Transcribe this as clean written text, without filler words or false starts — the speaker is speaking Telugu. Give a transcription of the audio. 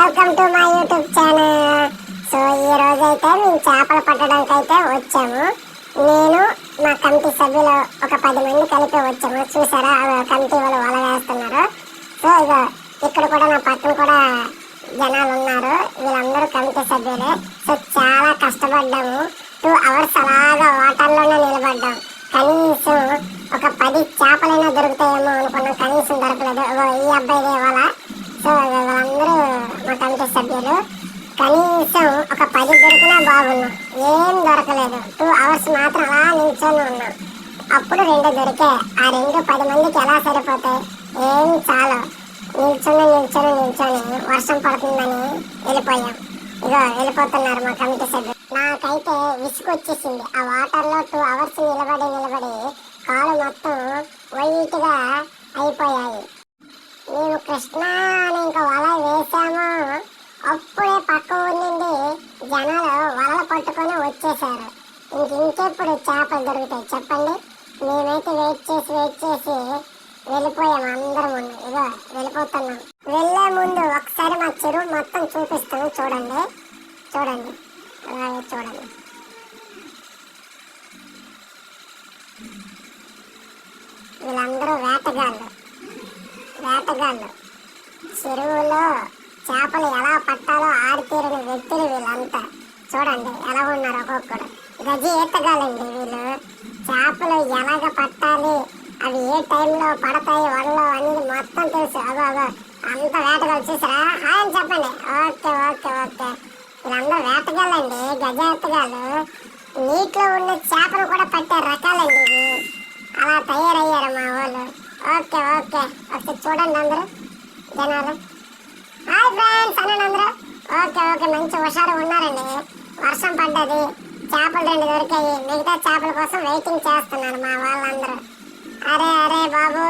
Welcome to my YouTube channel. So ఈ రోజు అయితే మేము చేపలు పట్టడానికి అయితే వచ్చాము. నేను మా కమిటీ సభ్యులు ఒక 10 మంది కలిపి వచ్చాము. చూసారా కమిటీ వాళ్ళు వల వేస్తున్నారు. సో ఇక ఇక్కడ కూడా నా పక్కన కూడా జనాలు ఉన్నారు. వీళ్ళందరూ కమిటీ సభ్యులే. సో చాలా కష్టపడ్డాము. 2 hours అలాగా వాటర్లోనే నిలబడ్డాం. కనీసం ఒక 10 చేపలైనా దొరుకుతాయేమో అనుకున్నాం. కనీసం దొరకలేదు. ఈ అబ్బాయి వల. సో వాళ్ళందరూ మా కమిటీ సభ్యులు. కనీసం ఒక 10 దొరికినా బాగున్నాం. ఏం దొరకలేదు. 2 hours మాత్రం అలా నిల్చొని ఉన్నాం. అప్పుడు 2 దొరికాయి. ఆ 2 10 మందికి ఎలా సరిపోతాయి? ఏం చాలు. నిల్చొని వర్షం పడుతుందని వెళ్ళిపోయాం. ఇగో వెళ్ళిపోతున్నారు మా కమిటీ సభ్యులు. నాకైతే విసుగు వచ్చేసింది. ఆ వాటర్లో 2 hours నిలబడి కాలు మొత్తం వైట్గా అయిపోయాయి. మేము కృష్ణ అని ఇంకా వల వేసాము. అప్పుడే పక్క ఊరి నుండి జనాలు వలలు పట్టుకొని వచ్చేసారు. ఇంకెప్పుడు చేపలు దొరుకుతాయి చెప్పండి? మేమైతే వెయిట్ చేసి వెళ్ళిపోయాము. అందరం ఇగో వెళ్ళిపోతున్నాం. వెళ్ళే ముందు ఒకసారి మా చెరువు మొత్తం చూపిస్తాను. చూడండి వీళ్ళందరూ వేటగాళ్ళు. చెరువులో చేపలు ఎలా పట్టాలో ఆడితీరిన వ్యక్తులు వీళ్ళంతా. చూడండి ఎలా ఉన్నారు ఒక్కొక్కడు. గజి ఈతగాలండి వీళ్ళు. చేపలు ఎలాగ పట్టాలి, అవి ఏ టైంలో పడతాయి వలలో అనేది మొత్తం తెలుసు. అగో అంత వేటగాళ్ళు చూసారా? అని చెప్పండి. ఓకే వీళ్ళందరూ వేటగాళ్ళండి. గజ ఈతగాళ్ళు. నీటిలో ఉండే చేపలు కూడా పట్టే రకాలండి ఇవి. అలా తయారయ్యారు మా వాళ్ళు. ఓకే ఒకసారి చూడండి అందరూ జనాలు. హాయ్ ఫ్రెండ్స్ అనండి అందరూ. ఓకే మంచి హుషారు ఉన్నారండి. వర్షం పడ్డది, చేపలు 2 దొరికాయి. మిగతా చేపల కోసం వెయిటింగ్ చేస్తున్నారు మా వాళ్ళందరూ. అరే బాబు